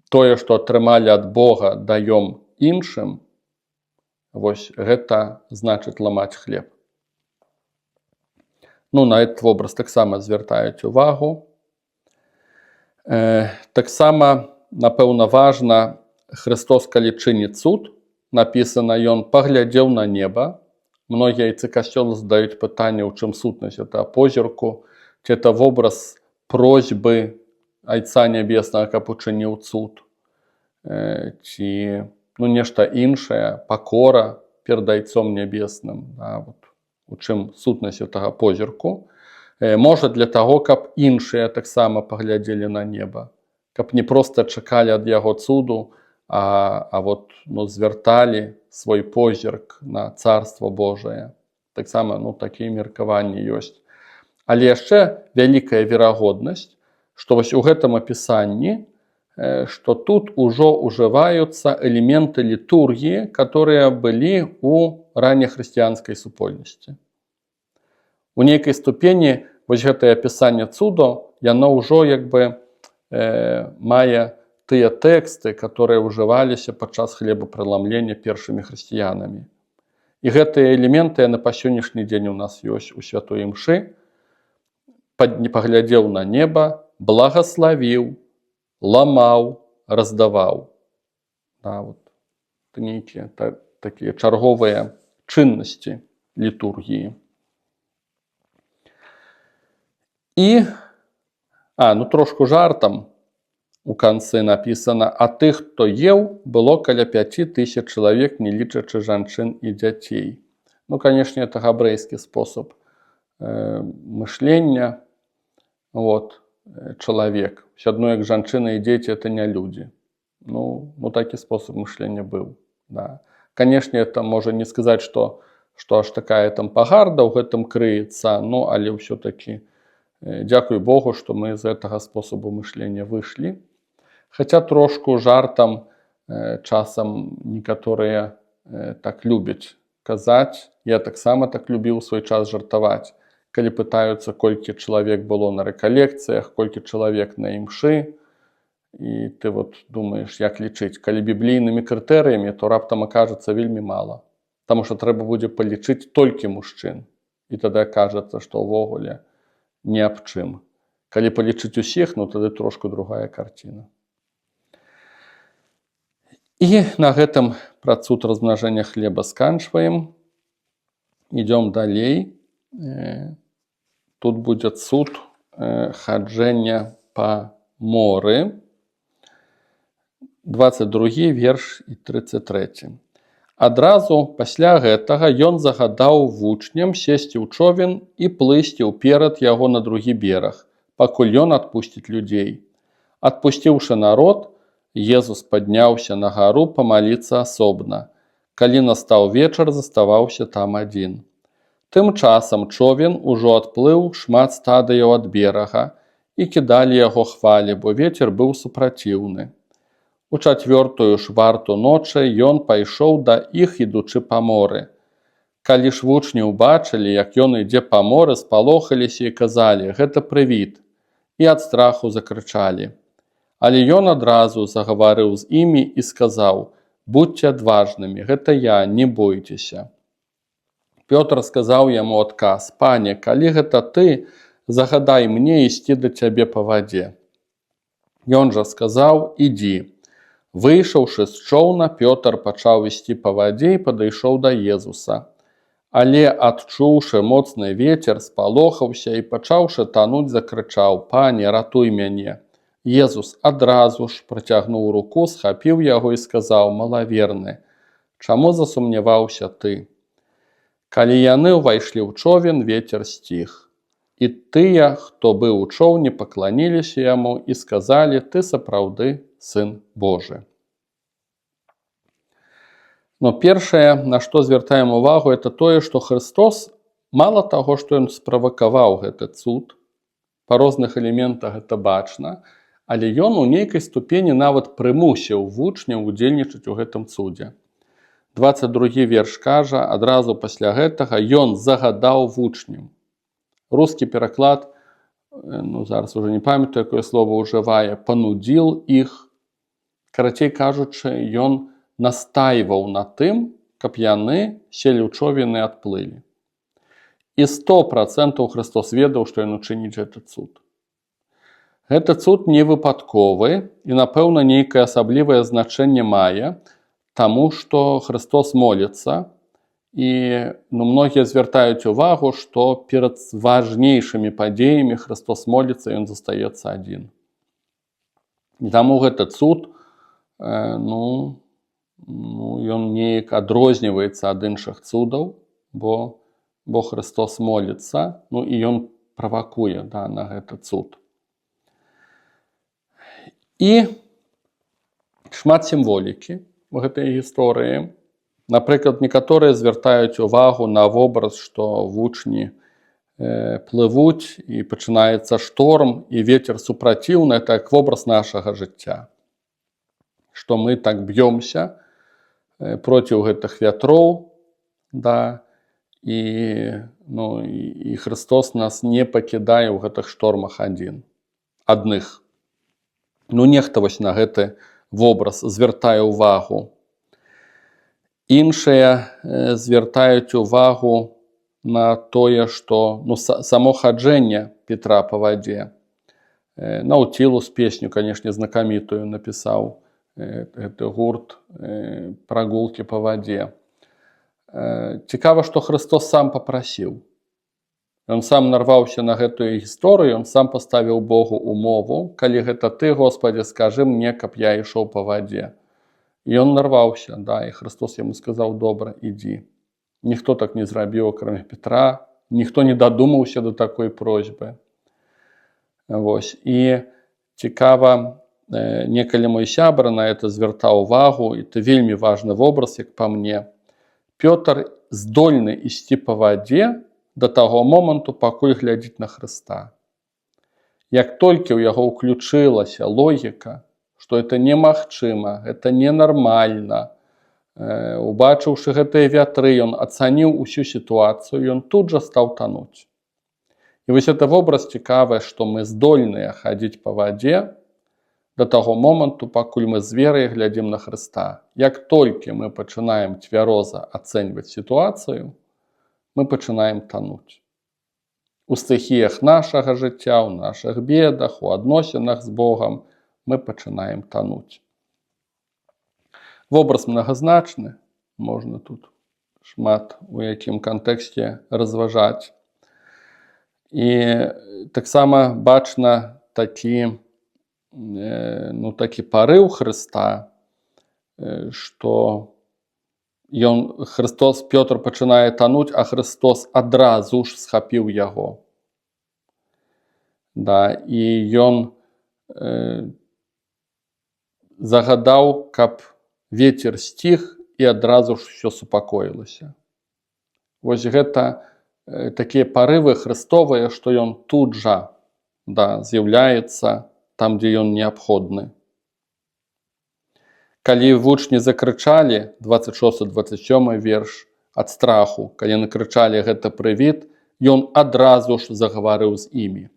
тое, што атрымалі ад Бога, даём іншым, вось гэта значыць ламаць хлеб. Ну, на этот вобраз таксама звяртаюць увагу. Таксама, напэўна, важна, Христос, калі чыніць цуд, напісана, ён паглядзеў на неба. Многія айцы касцёла задаюць пытанне, у чым сутнасць это позірку, ці это вобраз просьбы Айца Нябеснага, каб учыніў цуд, ці нешта іншае, пакора перад Айцом Нябесным. У чым сутнасць гэтага позірку. Можа, для таго, каб іншыя таксама паглядзелі на неба, каб не проста чакалі ад яго цуду, а звярталі свой позірк на Царство Божае. Таксама такія меркаванні ёсць. Але яшчэ вялікая верагоднасць, што вось у гэтым апісанні, што тут ужо ўжываюцца элементы літургіі, которые былі у раннехрысціянскай супольнасці. У нейкай ступені вось гэтае апісанне цудо, яно ўжо мае тыя тэксты, которые ўжываліся падчас хлебапраламлення першымі хрысціянамі. І гэтыя элементы яны па сённяшні дзень у нас ёсць у святой імшы. Паглядзеў на неба, благаславіў, ламаў, раздаваў. Нейкія такія чарговыя чыннасці літургіі. І, трошку жартам у канцы напісана, а тых, хто еў, было каля 5000 чалавек, не лічачы жанчын і дзяцей. Канешне, это габрэйскі спосаб мышлення. Чалавек. Все адно, як жанчыны і дзеці, это не людзі. Такі спосаб мышлення быў. Канешне, это можа не сказаць, што аж такая там пагарда ў гэтым крыецца, але ўсё-такі дзякуй Богу, што мы з гэтага спосабу мышлення выйшлі. Хаця трошку жартам часам некаторыя так любяць казаць. Я таксама так любіў у свой час жартаваць. Калі пытаюцца, колькі чалавек было на рэкалекцыях, колькі чалавек на імшы, і ты думаеш, як лічыць. Калі біблійнымі крытэрыямі, то раптам акажацца вельмі мала. Таму што трэба будзе палічыць толькі мужчын. І тады акажацца, што ўвогуле ні аб чым. Калі палічыць усіх, тады трошку другая карціна. І на гэтым пра цуд размнажэння хлеба сканчваем. Ідём далей. Тут будзе цуд хаджэння па моры. 22 верш і 33. Адразу пасля гэтага ён загадаў вучням сесці ў човен і плысці ўперад яго на другі бераг, пакуль ён адпусціць людзей. Адпусціўшы народ, Езус падняўся на гару памаліцца асобна. Калі настаў вечар, заставаўся там адзін. Тым часам човен ужо адплыў шмат стадыяў ад берага і кідалі яго хвалі, бо вецер быў супраціўны. У 4-ю ж варту ночы ён пайшоў да іх, ідучы па моры. Калі ж вучні ўбачылі, як ён ідзе па моры, спалохаліся і казалі: «Гэта прывід», і ад страху закрычалі. Але ён адразу загаварыў з імі і сказаў: «Будьце адважнымі, гэта я, не бойцеся». Пётр сказаў яму адказ: «Пане, калі гэта ты, загадай мне ісці да цябе па вадзе». Ён жа сказаў: «Ідзі». Выйшаўшы з чоўна, Пётр пачаў ісці па вадзе і падышоў да Езуса. Але, адчуўшы моцны вецер, спалохаўся і, пачаўшы тануць, закрычаў: «Пане, ратуй мяне». Езус адразу ж працягнуў руку, схапіў яго і сказаў: «Малаверны, чаму засумняваўся ты?» Калі яны ўвайшлі ў човен, вецер сціх. І тыя, хто быў у чоўне, пакланіліся яму і сказалі: «Ты сапраўды Сын Божы». Но першае, на што звяртаем увагу, это тое, што Христос, мала таго, што ён справакаваў гэты цуд, па розных элементах гэта бачна, але ён у нейкай ступені нават прымусіў вучняў удзельнічаць у гэтым цудзе. 22 верш кажа, адразу пасля гэтага ён загадаў вучням. Рускі пераклад, зараз уже не памятаю, якое слово ўжывае, панудзіл іх. Карацей кажучы, ён настайваў на тым, каб яны селі ў човен і адплылі. І 100% Христос ведаў, што ён учыніць гэты цуд. Гэты цуд не выпадковы і, напэўна, нейкае асаблівае значэнне мае, таму што Христос моліцца, і многія звяртаюць увагу, што перад важнейшымі падзеямі Христос моліцца, ён застаецца адзін. І таму гэты цуд, ён неяк адрозніваецца ад іншых цудаў, бо Христос моліцца, і ён правакуе на гэты цуд. І шмат сімволікі у гэтай гісторыі. Напрыклад, некаторыя звяртаюць увагу на вобраз, што вучні плывуць і пачынаецца шторм, і вецер супраціўны, это як вобраз нашага жыцця. Што мы так б'ёмся проціў гэтых вятроў, і Христос нас не пакідае ў гэтых штормах адных. Нехта вось на гэты вобраз звяртае ўвагу. Іншыя звяртаюць увагу на тое, што само хаджэнне Петра па вадзе. Наутілус песню, канешне, знакамітую напісаў гэты гурт «Прагулкі па вадзе». Цікава, што Христос сам папрасіў. Ён сам нарваўся на гэтую гісторыю, ён сам паставіў Богу умову: «Калі гэта ты, Господи, скажы мне, каб я ішоў па вадзе». І ён нарваўся, і Христос яму сказаў: «Добра, ідзі». Ніхто так не зрабіў, акрамя Петра, ніхто не дадумаўся да такой просьбы. І цікава, некалі мой сябра на это звяртаў увагу, і это вельмі важны вобраз, як па мне. Пётр здольны ісці па вадзе да таго моманту, пакуль глядзіць на Хрыста. Як толькі ў яго ўключылася логіка, што это немагчыма, это ненармальна, убачыўшы гэтыя вятры, ён ацаніў усю сітуацыю, ён тут жа стаў тануць. І вось это вобраз цікавы, што мы здольныя хадзіць па вадзе да таго моманту, пакуль мы з верай глядзім на Хрыста. Як толькі мы пачынаем цвяроза ацэньваць сітуацыю, мы пачынаем тануць. У стыхіях нашага жыцця, у нашых бедах, у адносінах з Богам мы пачынаем тануць. Вобраз многазначны, можна тут шмат у якім кантэксце разважаць. І таксама бачна такі парыў Хрыста, што Пётр пачынае тануць, а Христос адразу ж схапіў яго. Да, і ён загадаў, каб вецер сціх, і адразу ж усё супакоілася. Вось гэта такія парывы хрыстовыя, што ён тут жа з'яўляецца там, дзе ён неабходны. Калі вучні закрычалі, 26-27 верш, ад страху, калі яны крычалі гэта прывід, ён адразу ж загаварыў з імі.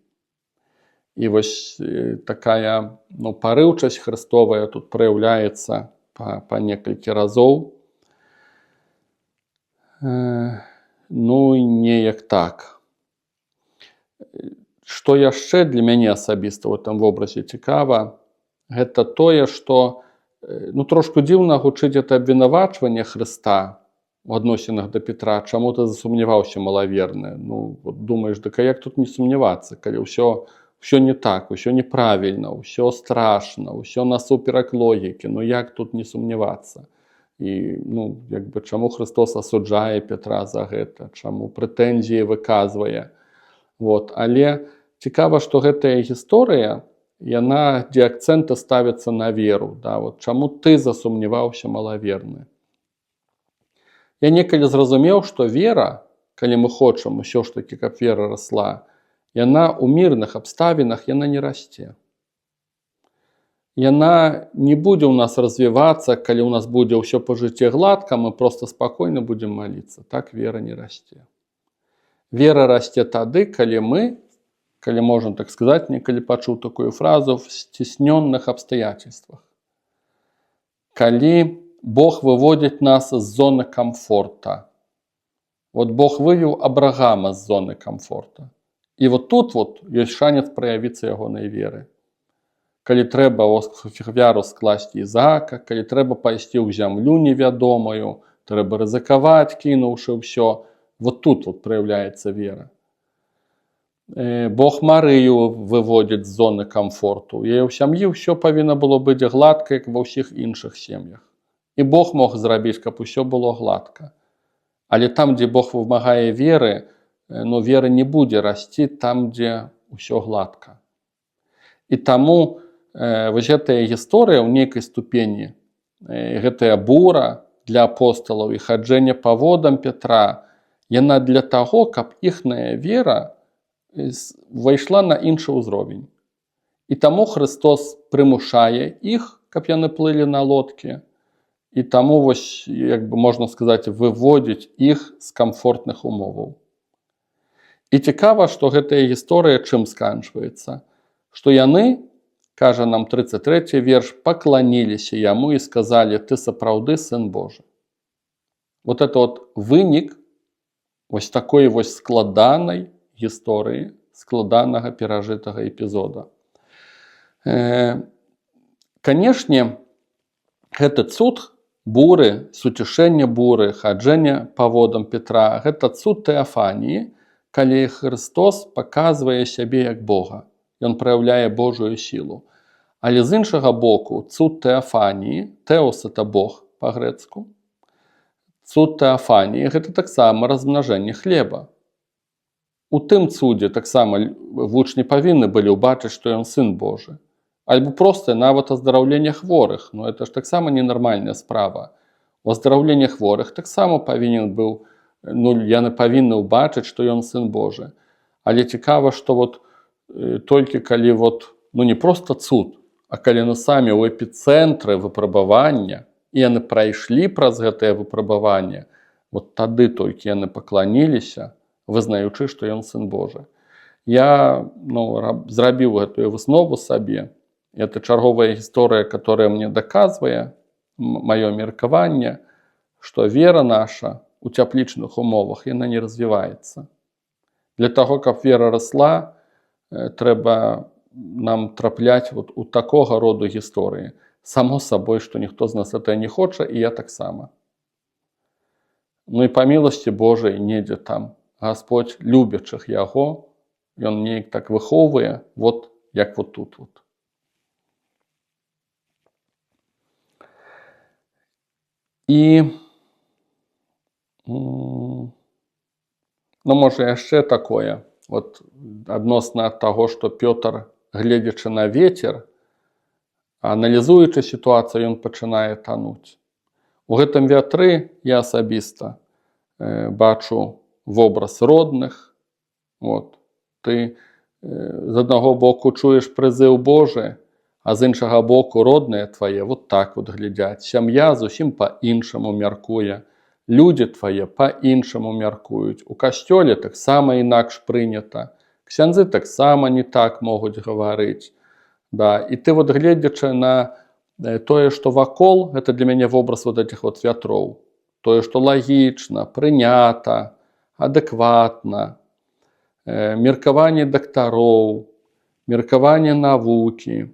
І вось такая парыўчасць хрыстовая тут праяўляецца па некалькі разоў. Неяк так. Што яшчэ для мяне асабіста ў гэтым вобразе цікава, гэта тое, што трошку дзіўна гучыць гэта абвінавачванне Хрыста у адносінах да Петра. Чаму ты засумняваўся, малаверны? Думаеш, дык як тут не сумнявацца, калі ўсё не так, усё неправільна, ўсё страшна, ўсё насуперак логікі, як тут не сумнявацца? І чаму Христос асуджае Петра за гэта, чаму прэтэнзіі выказвае. Але цікава, што гэтая гісторыя, яна, дзе акцэнты ставяцца на веру. Чаму ты засумняваўся, малаверны? Я некалі зразумеў, што вера, калі мы хочам усё ж такі, каб вера расла, яна ў мірных абставінах яна не расце. Яна не будзе ў нас развівацца, калі ў нас будзе ўсё па жыцці гладка, мы проста спакойна будзем маліцца. Так вера не расце. Вера расце тады, калі можна так сказаць, некалі пачуў такую фразу, в сцеснённых абстаятельствах. Калі Бог выводзіць нас з зоны комфорта. Бог вывеў Абрагама з зоны комфорта. І тут ёсць шанец праявіцца ягонай веры. Калі трэба ахвяру скласці Ізаака, калі трэба пайсці ў зямлю невядомую, трэба рызыкаваць, кінуўшы ўсё, тут праяўляецца вера. Бог Марыю выводзіць з зоны комфорту. У яе ў сям'і ўсё павінна было быць гладка, як ва ўсіх іншых сем'ях. І Бог мог зрабіць, каб усё было гладка. Але там, дзе Бог вымагае веры, вера не будзе расці там, дзе ўсё гладка. І таму вось гэтая гісторыя ў нейкай ступені, гэтая бура для апосталаў і хаджэнне па водам Петра, яна для таго, каб іхная вера увайшла на іншы ўзровень. І таму Христос прымушае іх, каб яны плылі на лодкі, і таму, можна сказаць, выводзіць іх з камфортных умоваў. І цікава, што гэтая гісторыя чым сканчваецца? Што яны, кажа нам 33 верш, пакланіліся яму і сказалі: ты сапраўды Сын Божы. Это вынік такой складанай гісторыі, складанага перажытага эпізода. Канешне, гэты цуд буры, суцішэнне буры, хаджэнне па водам Петра, гэта цуд тэафаніі, калі Христос паказвае сябе як Бога. Ён праяўляе Божую сілу. Але з іншага боку, цуд тэафаніі, тэос – это Бог па-грэцку, цуд тэафаніі – гэта таксама размнажэнне хлеба. У тым цудзе таксама вучні павінны былі ўбачыць, што ён Сын Божы. Альбо проста нават аздараўленне хворых. Это ж таксама ненармальная справа. У аздараўленні хворых таксама павінен быў, яны павінны ўбачыць, што ён Сын Божы. Але цікава, што толькі калі не проста цуд, а калі яны самі ў эпіцэнтры выпрабавання, і яны прайшлі праз гэтае выпрабаванне, тады толькі яны пакланіліся, вызнаючы, што ён Сын Божы. Я зрабіў гэтую выснову сабе. Это чарговая гісторыя, которая мне даказвае маё меркаванне, што вера наша у цяплічных умовах, яна не развіваецца. Для таго, каб вера расла, трэба нам трапляць у такога роду гісторыі. Само сабой, што ніхто з нас гэта не хоча, і я таксама. І па міласці Божай недзе там Гасподзь, любячых яго, ён неяк так выхоўвае, як тут. І Ну, можа, яшчэ такое. Вот адносна таго, што Пётр, гледзячы на вецер, аналізуючы сітуацыю, ён пачынае тануць. У гэтым вятры я асабіста бачу вобраз родных. Вот. Ты з аднаго боку чуеш прызыў Божы, а з іншага боку родныя твае вот так вот глядзяць. Сям'я зусім па-іншаму мяркуе. Людзі твае па-іншаму мяркуюць. У касцёле таксама інакш прынята. Ксяндзы таксама не так могуць гаварыць. Да. І ты вот гледзячы на тое, што вакол, гэта для мяне вобраз вот этих вот вятроў. Тое, што лагічна, прынята, адэкватна, меркаванне дактароў, меркаванне навукі,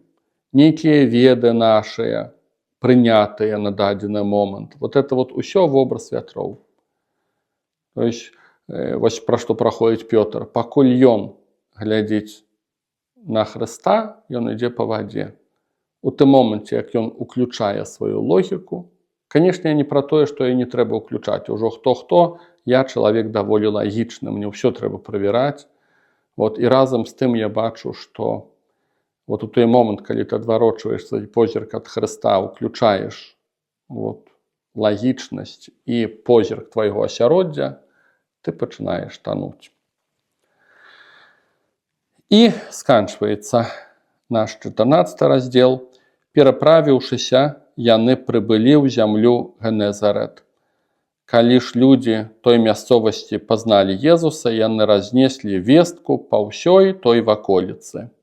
нейкія веды нашыя, прынятыя на дадзены момант. Вот это вот усё вобраз вятроў. То есть, вось пра што праходзіць Пётр. Пакуль ён глядзіць на Хрыста, ён ідзе па вадзе. У тым моманце, як ён уключае сваю логіку, канешне, не пра тое, што і не трэба ўключаць. Ужо хто-хто, я чалавек даволі лагічны, мне ўсё трэба правяраць. Вот, і разам з тым я бачу, што вот у той момант, калі ты адварочваеш свой позірк ад Хрыста, уключаеш вот, лагічнасць і позірк твайго асяроддзя, ты пачынаеш тануць. І сканчваецца наш 14 раздзел. Пераправіўшыся, яны прыбылі ў зямлю Генезарет. Калі ж людзі той мясцовасці пазналі Езуса, яны разнеслі вестку па ўсёй той ваколіцы.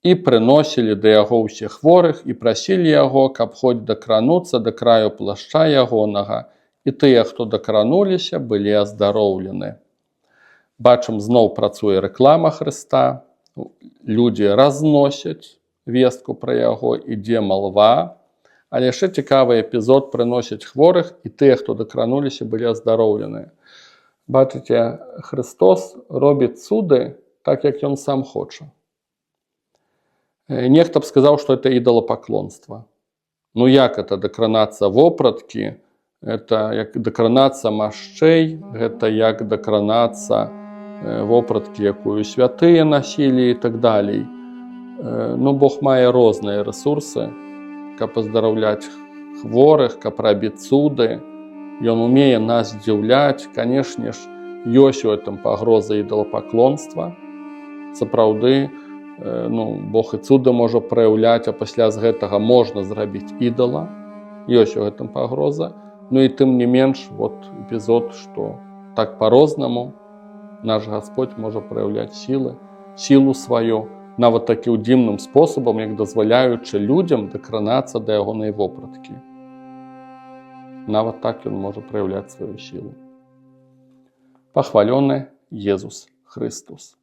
І прыносілі да яго ўсіх хворых і прасілі яго, каб хоць дакрануцца да краю плашча ягонага, і тыя, хто дакрануліся, былі аздароўлены. Бачым, зноў працуе рэклама Хрыста, людзі разносяць вестку пра яго, ідзе малва, але яшчэ цікавы эпізод: прыносяць хворых, і тыя, хто дакрануліся, былі аздароўлены. Бачыце, Христос робіць цуды так, як ён сам хоча. Нехта б сказаў, што это ідалапаклонства. Ну як это дакранацца вопраткі, это як дакранацца машчэй, гэта як дакранацца вопраткі, якую святыя насілі і так далей. Ну, Бог мае розныя рэсурсы, каб аздараўляць хворых, каб рабіць цуды. Ён умее нас здзіўляць. Канешне ж, ёсць у гэтым пагроза ідалапаклонства. Сапраўды, Бог і цуды можа праяўляць, а пасля з гэтага можна зрабіць ідала. Ёсць у гэтым пагроза. Ну і тым не менш, вот эпізод, што так па-рознаму наш Гасподь можа праяўляць сілу сваю, нават такім дзіўным спосабам, як дазваляючы людзям дакранацца да ягонай вопраткі. Нават так ён можа праяўляць сваю сілу. Пахвалёны Езус Христос.